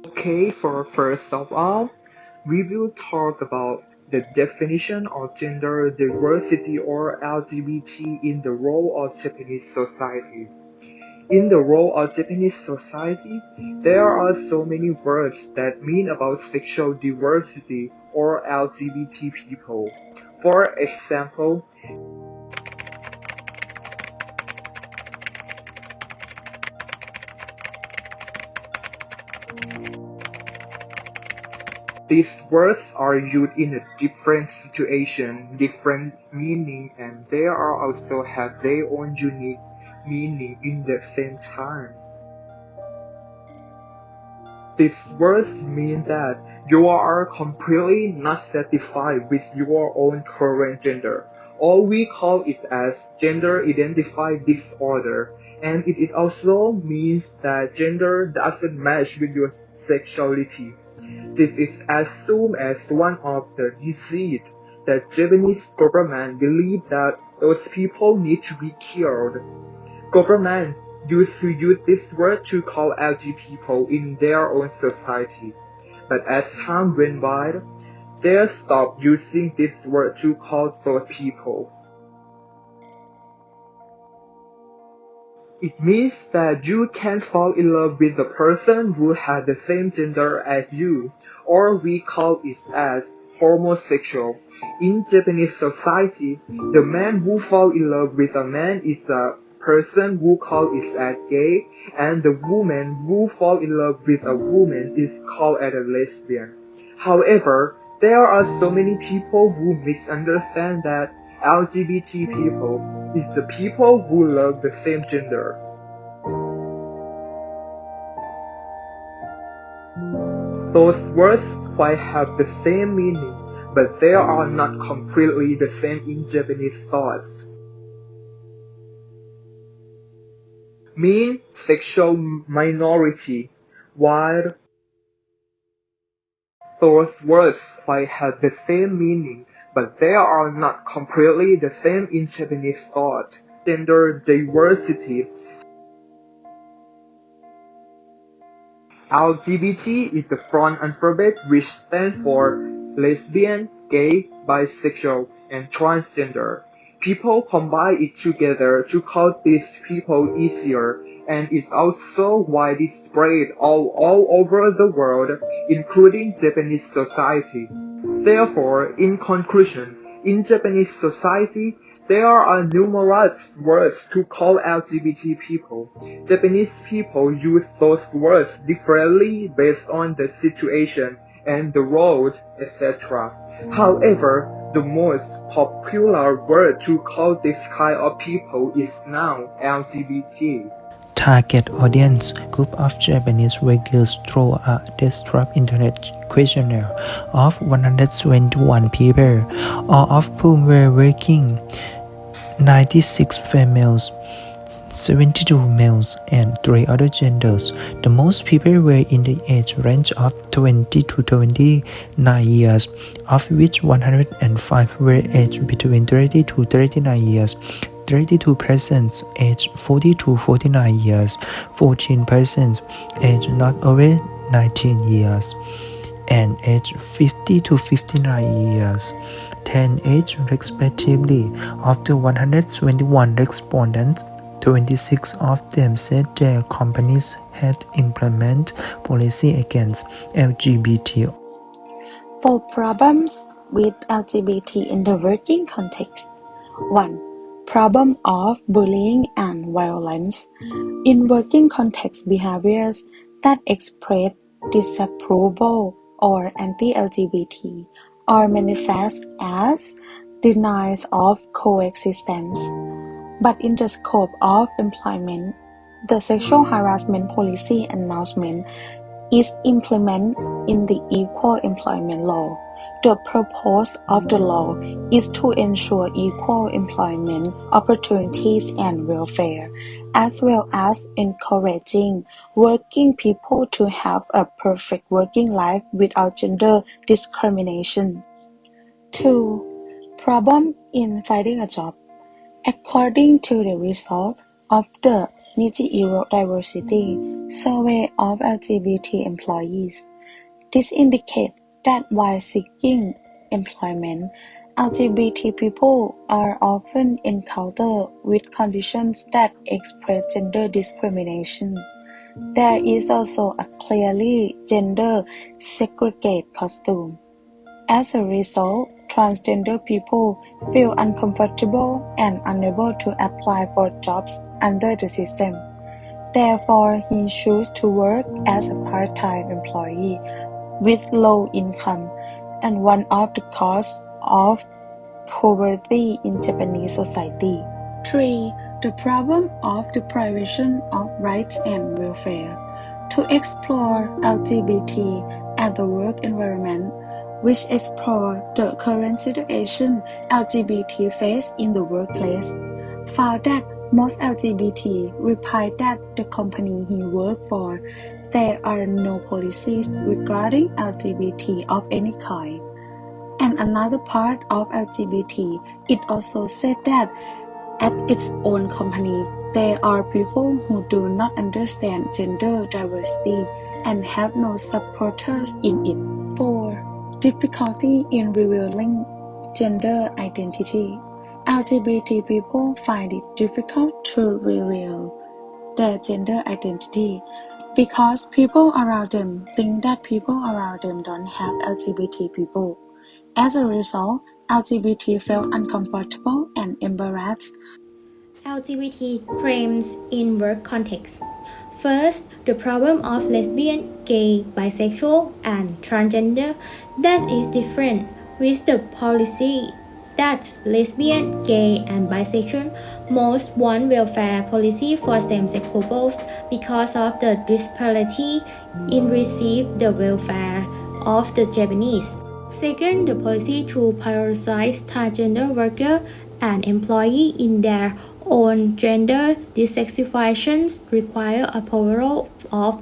Okay, for first of all, we will talk about the definition of gender diversity or LGBT in the role of Japanese society. In the role of Japanese society, there are so many words that mean about sexual diversity or LGBT people. For example, these words are used in a different situation, different meaning, and they are also have their own unique meaning in the same time. These words mean that you are completely not satisfied with your own current gender, or we call it as gender identified disorder, and it also means that gender doesn't match with your sexuality. This is assumed as one of the diseases that Japanese government believe that those people need to be cured. Government used to use this word to call LGBT people in their own society, but as time went by, they stopped using this word to call those people. It means that you can fall in love with a person who has the same gender as you, or we call it as homosexual. In Japanese society, the man who falls in love with a man is a person who called it as gay, and the woman who falls in love with a woman is called as a lesbian. However, there are so many people who misunderstand that LGBT people is the people who love the same gender. Those words quite have the same meaning, but they are not completely the same in Japanese thoughts. Mean sexual minority, while those words quite have the same meaning, but they are not completely the same in Japanese thought. Gender diversity. LGBT is the front alphabet which stands for lesbian, gay, bisexual, and transgender. People combine it together to call these people easier, and it's also widely spread all over the world, including Japanese society. Therefore, in conclusion, in Japanese society, there are numerous words to call LGBT people. Japanese people use those words differently based on the situation and the road, etc. However, the most popular word to call this kind of people is now LGBT. Target audience group of Japanese workers through a desktop internet questionnaire of 121 people, all of whom were working, 96 females, 72 males, and 3 other genders. The most people were in the age range of 20 to 29 years, of which 105 were aged between 30 to 39 years. 32% aged 40 to 49 years, 14% aged not over 19 years, and aged 50 to 59 years. 10 age respectively. Of the 121 respondents, 26 of them said their companies had implemented policy against LGBT. For problems with LGBT in the working context. 1. Problem of bullying and violence. In working context, behaviors that express disapproval or anti-LGBT or manifest as denials of coexistence. But in the scope of employment, the sexual harassment policy announcement is implemented in the Equal Employment Law. The purpose of the law is to ensure equal employment opportunities and welfare, as well as encouraging working people to have a perfect working life without gender discrimination. 2. Problem in finding a job. According to the result of the Nichi Diversity Survey of LGBT employees. This indicates that while seeking employment, LGBT people are often encountered with conditions that express gender discrimination. There is also a clearly gender segregated costume. As a result, transgender people feel uncomfortable and unable to apply for jobs under the system. Therefore, he chose to work as a part-time employee with low income, and one of the causes of poverty in Japanese society. 3. The problem of deprivation of rights and welfare. To explore LGBT and the work environment, which explore the current situation LGBT face in the workplace, found that most LGBT replied that the company he worked for, there are no policies regarding LGBT of any kind. And another part of LGBT, it also said that at its own companies, there are people who do not understand gender diversity and have no supporters in it. 4. Difficulty in revealing gender identity. LGBT people find it difficult to reveal their gender identity because people around them think that people around them don't have LGBT people. As a result, LGBT felt uncomfortable and embarrassed. LGBT claims in work context. First, the problem of lesbian, gay, bisexual, and transgender that is different with the policy that lesbian, gay, and bisexual most want welfare policy for same-sex couples because of the disparity in receive the welfare of the Japanese. Second, the policy to prioritize transgender workers and employees in their own gender desexifications require approval of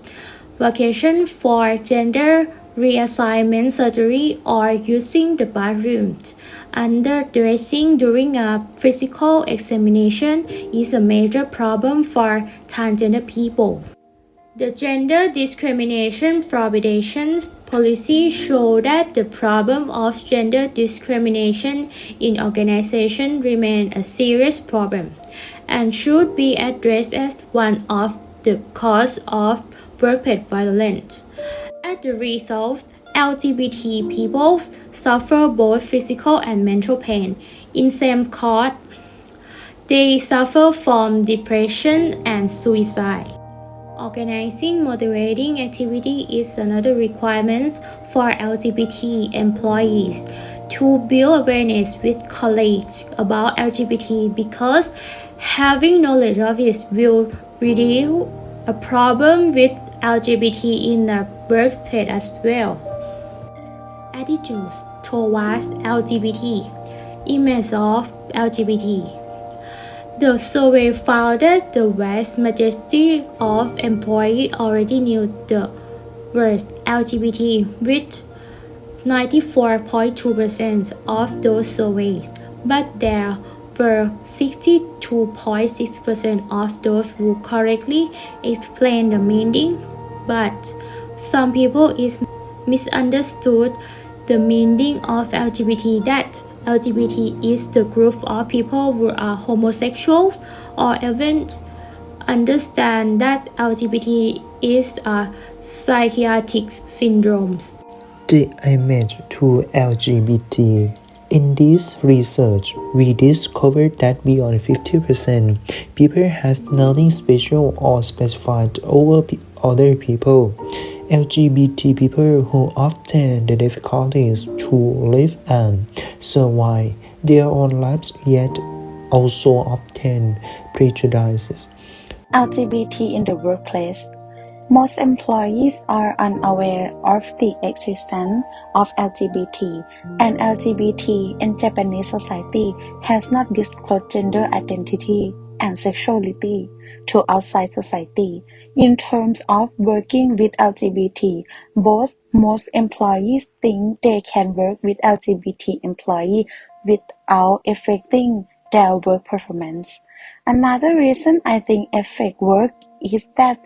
vacation for gender reassignment surgery or using the bathroom. Underdressing during a physical examination is a major problem for transgender people. The gender discrimination prohibition policy show that the problem of gender discrimination in organizations remains a serious problem and should be addressed as one of the causes of workplace violence. As a result, LGBT people suffer both physical and mental pain. In same court, they suffer from depression and suicide. Organizing motivating activity is another requirement for LGBT employees to build awareness with colleagues about LGBT because having knowledge of it will reduce a problem with LGBT in the workplace as well. Attitudes towards LGBT. Image of LGBT. The survey found that the vast majority of employees already knew the word LGBT, with 94.2% of those surveys, but there were 62.6% of those who correctly explained the meaning, but some people misunderstood the meaning of LGBT, that LGBT is the group of people who are homosexual, or even understand that LGBT is a psychiatric syndrome. The image to LGBT. In this research, we discovered that beyond 50% people have nothing special or specified over other people. LGBT people who often the difficulties to live and survive their own lives yet also obtain prejudices. LGBT in the workplace. Most employees are unaware of the existence of LGBT, and LGBT in Japanese society has not disclosed gender identity and sexuality to outside society. In terms of working with LGBT, most employees think they can work with LGBT employees without affecting their work performance. Another reason I think affect work is that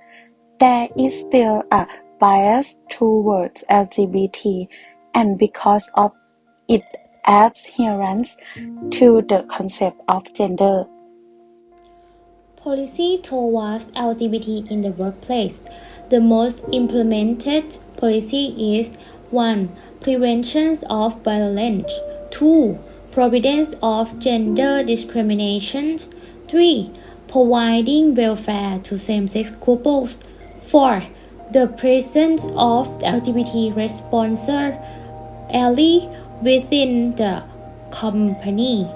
There is still a bias towards LGBT, and because of its adherence to the concept of gender. Policy towards LGBT in the workplace. The most implemented policy is 1. Prevention of violence. 2. Providence of gender discrimination. 3. Providing welfare to same-sex couples. 4. The presence of LGBT responser ally within the company.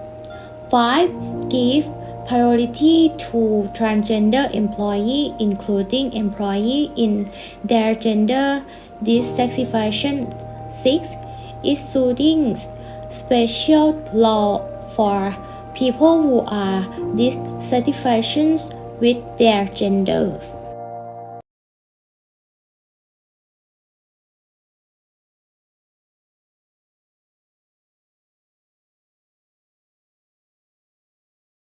5. Give priority to transgender employees, including employees in their gender dissatisfaction. 6. Issuing special law for people who are dissatisfied with their genders.